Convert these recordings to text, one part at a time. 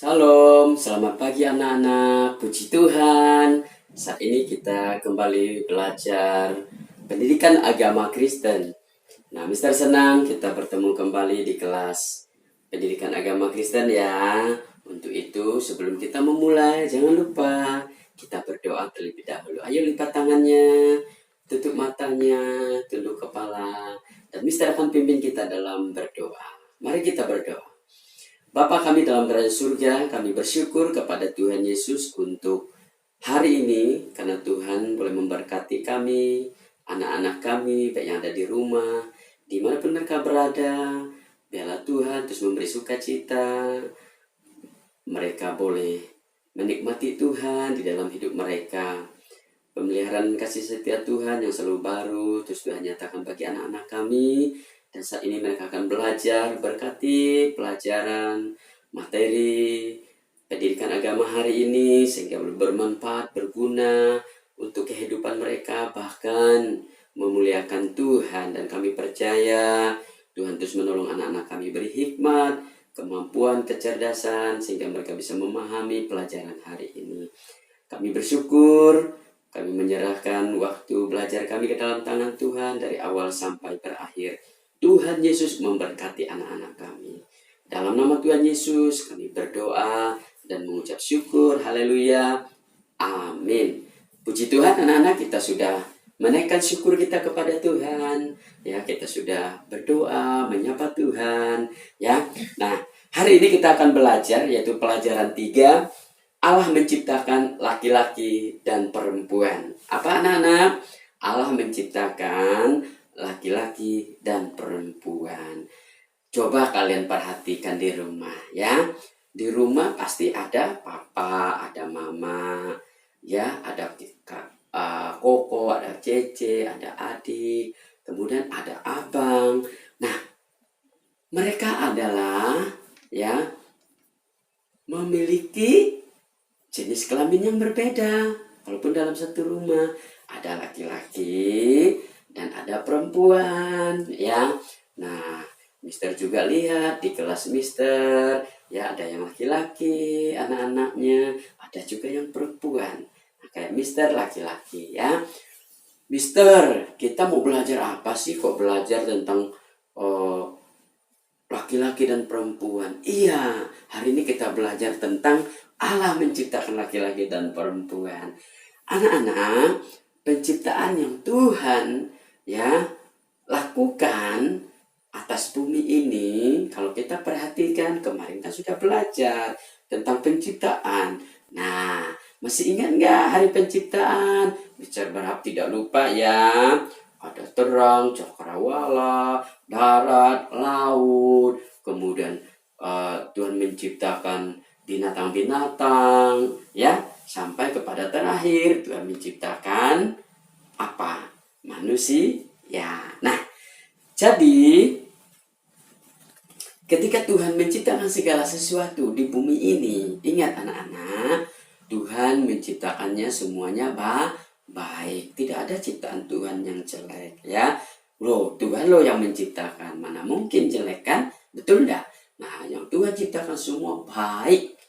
Shalom, selamat pagi anak-anak, puji Tuhan. Saat ini kita kembali belajar pendidikan agama Kristen. Nah, Mister senang kita bertemu kembali di kelas pendidikan agama Kristen ya. Untuk itu, sebelum kita memulai, jangan lupa kita berdoa terlebih dahulu. Ayo lipat tangannya, tutup matanya, tunduk kepala, dan Mister akan pimpin kita dalam berdoa. Mari kita berdoa. Bapa kami dalam kerajaan surga, kami bersyukur kepada Tuhan Yesus untuk hari ini, karena Tuhan boleh memberkati kami, anak-anak kami, baik yang ada di rumah, dimanapun mereka berada. Biarlah Tuhan terus memberi sukacita, mereka boleh menikmati Tuhan di dalam hidup mereka. Pemeliharaan kasih setia Tuhan yang selalu baru, terus Tuhan nyatakan bagi anak-anak kami. Dan saat ini mereka akan belajar, berkati pelajaran, materi, pendidikan agama hari ini, sehingga bermanfaat, berguna untuk kehidupan mereka, bahkan memuliakan Tuhan. Dan kami percaya Tuhan terus menolong anak-anak kami beri hikmat, kemampuan, kecerdasan, sehingga mereka bisa memahami pelajaran hari ini. Kami bersyukur, kami menyerahkan waktu belajar kami ke dalam tangan Tuhan dari awal sampai berakhir. Tuhan Yesus memberkati anak-anak kami. Dalam nama Tuhan Yesus kami berdoa dan mengucap syukur. Haleluya. Amin. Puji Tuhan anak-anak, kita sudah menaikkan syukur kita kepada Tuhan. Ya, kita sudah berdoa, menyapa Tuhan. Ya. Nah, hari ini kita akan belajar yaitu pelajaran 3. Allah menciptakan laki-laki dan perempuan. Apa anak-anak? Allah menciptakan laki-laki dan perempuan. Coba kalian perhatikan di rumah ya. Di rumah pasti ada papa, ada mama, ya, ada koko, ada cece, ada adik, kemudian ada abang. Nah, mereka adalah ya memiliki jenis kelamin yang berbeda. Walaupun dalam satu rumah ada laki-laki dan ada perempuan ya. Nah, Mister juga lihat di kelas Mister ya, ada yang laki-laki anak-anaknya, ada juga yang perempuan. Nah, kayak Mister laki-laki ya. Mister, kita mau belajar apa sih kok belajar tentang laki-laki dan perempuan? Iya, hari ini kita belajar tentang Allah menciptakan laki-laki dan perempuan. Anak-anak, penciptaan yang Tuhan ya lakukan atas bumi ini, kalau kita perhatikan, kemarin kan sudah belajar tentang penciptaan. Nah, masih ingat nggak hari penciptaan? Bicara berharap tidak lupa ya. Ada terang, cakrawala, darat, laut. Kemudian Tuhan menciptakan binatang-binatang ya, sampai kepada terakhir Tuhan menciptakan apa? Manusia. Nah, jadi ketika Tuhan menciptakan segala sesuatu di bumi ini, ingat anak-anak, Tuhan menciptakannya semuanya baik. Tidak ada ciptaan Tuhan yang jelek ya. Tuhan yang menciptakan, mana mungkin jelek kan? Betul enggak? Nah, yang Tuhan ciptakan semua baik.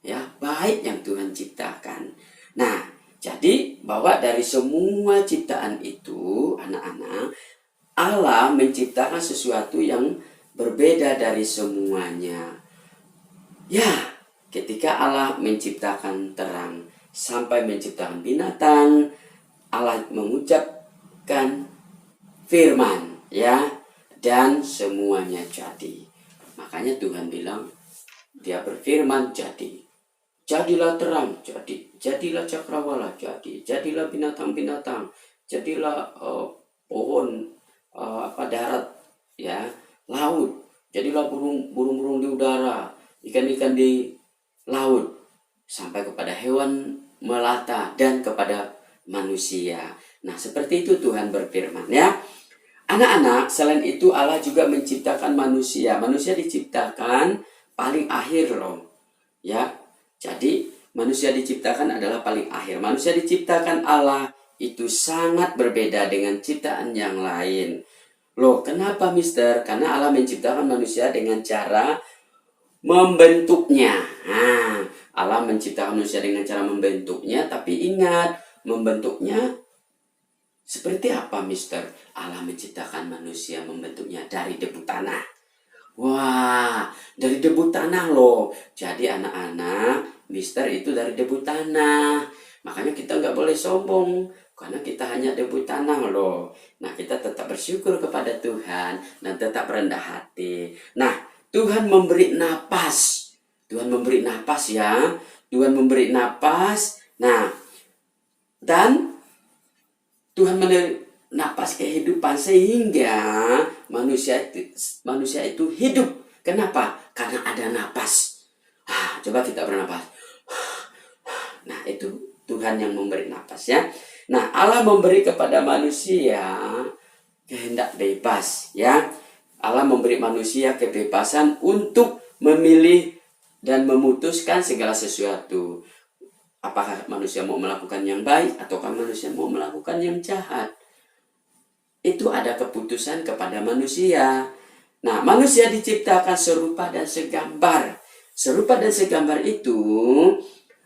Ya, baik yang Tuhan ciptakan. Nah, jadi bahwa dari semua ciptaan itu, anak-anak, Allah menciptakan sesuatu yang berbeda dari semuanya. Ya, ketika Allah menciptakan terang sampai menciptakan binatang, Allah mengucapkan firman ya, dan semuanya jadi. Makanya Tuhan bilang, Dia berfirman jadi. Jadilah terang, jadi. Jadilah cakrawala, jadi. Jadilah binatang-binatang, jadilah pohon, darat, ya, laut. Jadilah burung-burung di udara, ikan-ikan di laut, sampai kepada hewan melata dan kepada manusia. Nah, seperti itu Tuhan berfirman ya. Anak-anak, selain itu Allah juga menciptakan manusia. Manusia diciptakan paling akhir loh. Ya. Jadi manusia diciptakan adalah paling akhir. Manusia diciptakan Allah itu sangat berbeda dengan ciptaan yang lain. Loh, kenapa Mister? Karena Allah menciptakan manusia dengan cara membentuknya. Nah, Allah menciptakan manusia dengan cara membentuknya, tapi ingat, membentuknya seperti apa, Mister? Allah menciptakan manusia, membentuknya dari debu tanah. Wah, dari debu tanah loh. Jadi anak-anak, Mister itu dari debu tanah. Makanya kita nggak boleh sombong, karena kita hanya debu tanah loh. Nah, kita tetap bersyukur kepada Tuhan dan tetap rendah hati. Nah, Tuhan memberi napas. Tuhan memberi napas ya. Tuhan memberi napas. Nah, dan Tuhan memberi napas kehidupan sehingga manusia itu hidup. Kenapa? Karena ada napas. Coba kita bernapas. Nah, itu Tuhan yang memberi napas ya. Nah, Allah memberi kepada manusia kehendak bebas ya. Allah memberi manusia kebebasan untuk memilih dan memutuskan segala sesuatu. Apakah manusia mau melakukan yang baik ataukah manusia mau melakukan yang jahat? Itu ada keputusan kepada manusia. Nah, manusia diciptakan serupa dan segambar. Serupa dan segambar itu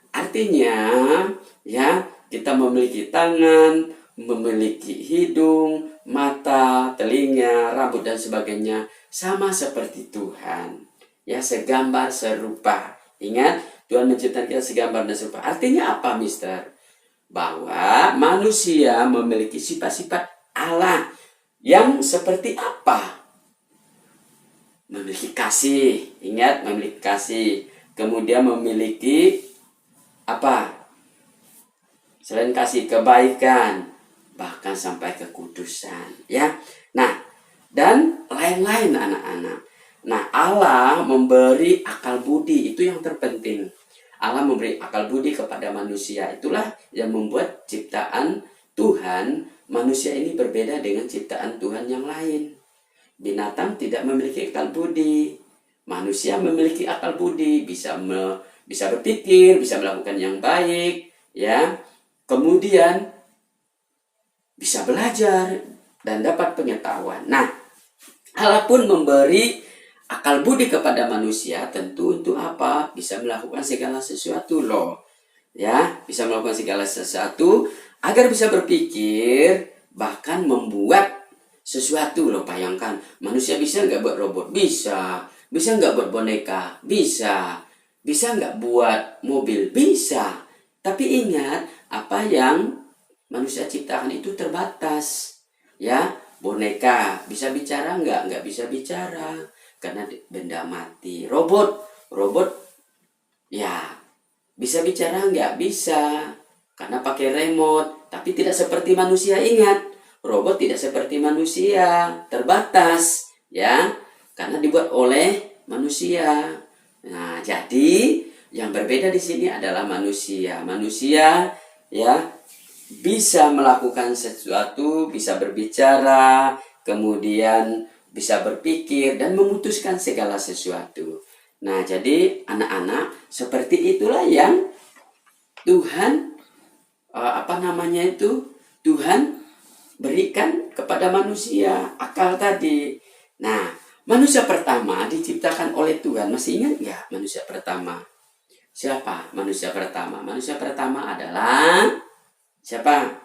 artinya ya, kita memiliki tangan, memiliki hidung, mata, telinga, rambut dan sebagainya, sama seperti Tuhan. Ya, segambar serupa. Ingat, Tuhan menciptakan kita segambar dan serupa. Artinya apa, Mister? Bahwa manusia memiliki sifat-sifat Allah yang seperti apa? Memiliki kasih. Ingat, memiliki kasih. Kemudian memiliki apa? Selain kasih, kebaikan, bahkan sampai kekudusan, ya. Nah, dan lain-lain anak-anak. Nah, Allah memberi akal budi, itu yang terpenting. Allah memberi akal budi kepada manusia. Itulah yang membuat ciptaan Tuhan, manusia ini berbeda dengan ciptaan Tuhan yang lain. Binatang tidak memiliki akal budi. Manusia memiliki akal budi, bisa berpikir, bisa melakukan yang baik, ya. Kemudian bisa belajar dan dapat pengetahuan. Nah, Allah pun memberi akal budi kepada manusia, tentu untuk apa? Bisa melakukan segala sesuatu loh. Ya, bisa melakukan segala sesuatu agar bisa berpikir, bahkan membuat sesuatu loh. Bayangkan, manusia bisa nggak buat robot? Bisa. Bisa nggak buat boneka? Bisa. Bisa nggak buat mobil? Bisa. Tapi ingat, apa yang manusia ciptakan itu terbatas. Ya, boneka bisa bicara nggak? Nggak bisa bicara karena benda mati. Robot ya bisa bicara nggak? Bisa karena pakai remote. Tapi tidak seperti manusia. Ingat, robot tidak seperti manusia, terbatas ya, karena dibuat oleh manusia. Nah, jadi yang berbeda di sini adalah manusia. Manusia ya bisa melakukan sesuatu, bisa berbicara, kemudian bisa berpikir dan memutuskan segala sesuatu. Nah, jadi anak-anak, seperti itulah yang Tuhan Tuhan berikan kepada manusia, akal tadi. Nah, manusia pertama diciptakan oleh Tuhan. Masih ingat nggak manusia pertama? Siapa manusia pertama? Manusia pertama adalah siapa?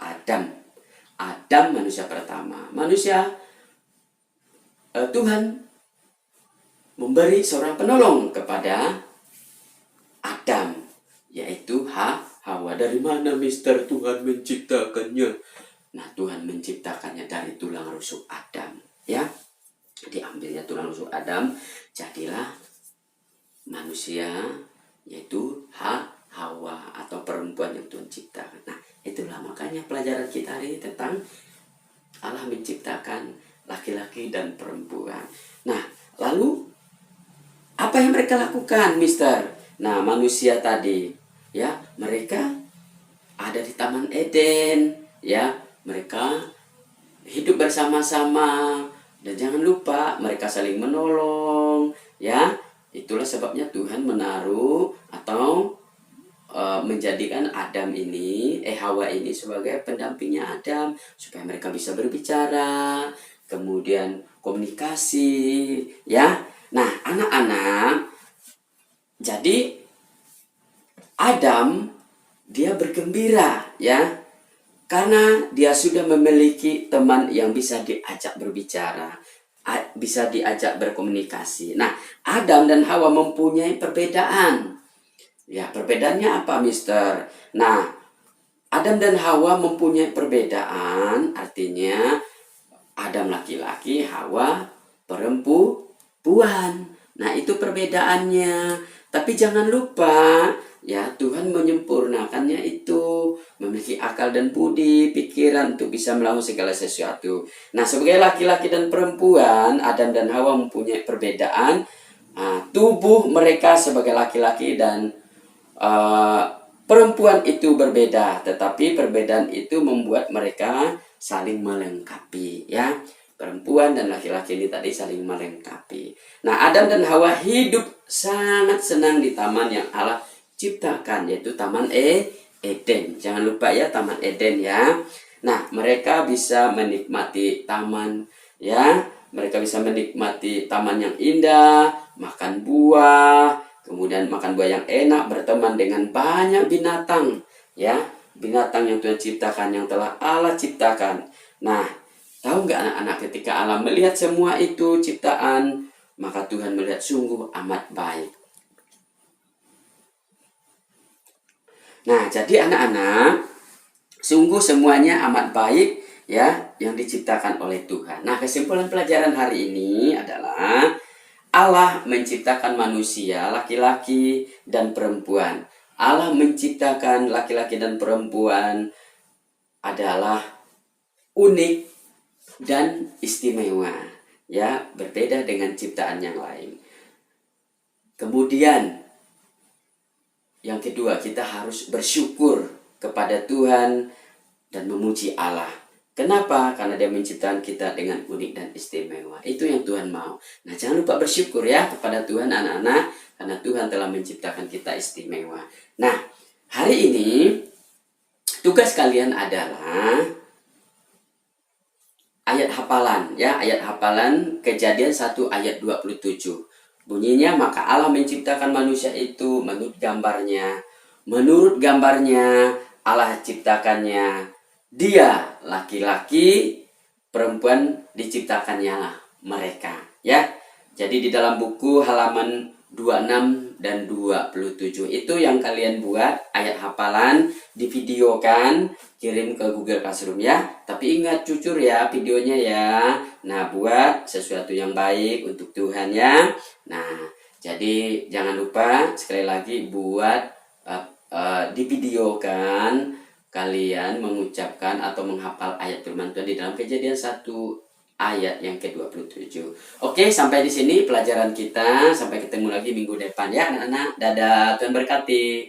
Adam. Adam manusia pertama. Tuhan memberi seorang penolong kepada Adam, yaitu Hawa. Dari mana, Mister, Tuhan menciptakannya? Nah, Tuhan menciptakannya dari tulang rusuk Adam, ya. Diambilnya tulang rusuk Adam, jadilah manusia, yaitu Hawa atau perempuan yang Tuhan ciptakan. Nah, itulah makanya pelajaran kita hari ini tentang Allah menciptakan laki-laki dan perempuan. Nah, lalu apa yang mereka lakukan, Mister? Nah, manusia tadi, ya, mereka ada di Taman Eden, ya, mereka hidup bersama-sama, dan jangan lupa mereka saling menolong, ya. Itulah sebabnya Tuhan menaruh atau menjadikan Hawa ini sebagai pendampingnya Adam, supaya mereka bisa berbicara, kemudian komunikasi, ya. Nah, anak-anak, jadi Adam dia bergembira, ya, karena dia sudah memiliki teman yang bisa diajak berbicara, bisa diajak berkomunikasi. Nah, Adam dan Hawa mempunyai perbedaan. Ya, perbedaannya apa, Mister? Nah, Adam dan Hawa mempunyai perbedaan, artinya Adam laki-laki, Hawa perempuan. Nah, itu perbedaannya. Tapi jangan lupa, ya, Tuhan menyempurnakannya itu, memiliki akal dan budi, pikiran untuk bisa melakukan segala sesuatu. Nah, sebagai laki-laki dan perempuan, Adam dan Hawa mempunyai perbedaan. Tubuh mereka sebagai laki-laki dan perempuan itu berbeda, tetapi perbedaan itu membuat mereka saling melengkapi, ya. Perempuan dan laki-laki ini tadi saling melengkapi. Nah, Adam dan Hawa hidup sangat senang di taman yang Allah ciptakan, yaitu Taman Eden. Jangan lupa ya, Taman Eden, ya. Nah, mereka bisa menikmati taman, ya. Mereka bisa menikmati taman yang indah, makan buah, kemudian makan buah yang enak, berteman dengan banyak binatang, ya. Binatang yang Tuhan ciptakan, yang telah Allah ciptakan. Nah, tahu nggak anak-anak, ketika Allah melihat semua itu ciptaan, maka Tuhan melihat sungguh amat baik. Nah, jadi anak-anak, sungguh semuanya amat baik, ya, yang diciptakan oleh Tuhan. Nah, kesimpulan pelajaran hari ini adalah Allah menciptakan manusia, laki-laki dan perempuan. Allah menciptakan laki-laki dan perempuan adalah unik dan istimewa, ya, berbeda dengan ciptaan yang lain. Kemudian yang kedua, kita harus bersyukur kepada Tuhan dan memuji Allah. Kenapa? Karena dia menciptakan kita dengan unik dan istimewa. Itu yang Tuhan mau. Nah, jangan lupa bersyukur ya kepada Tuhan, anak-anak, karena Tuhan telah menciptakan kita istimewa. Nah, hari ini tugas kalian adalah ayat hafalan, ya, ayat hafalan Kejadian 1 ayat 27. Bunyinya, maka Allah menciptakan manusia itu menurut gambarnya. Menurut gambarnya Allah ciptakannya. Dia laki-laki, perempuan diciptakannya mereka, ya. Jadi di dalam buku halaman 26 dan 27 itu yang kalian buat ayat hafalan, divideokan, kirim ke Google Classroom, ya. Tapi ingat, jujur ya videonya, ya. Nah, buat sesuatu yang baik untuk Tuhan, ya. Nah, jadi jangan lupa sekali lagi buat divideokan kalian mengucapkan atau menghafal ayat firman Tuhan di dalam Kejadian 1 ayat yang ke-27. Oke, sampai di sini pelajaran kita. Sampai ketemu lagi minggu depan, ya anak-anak. Dadah, Tuhan berkati.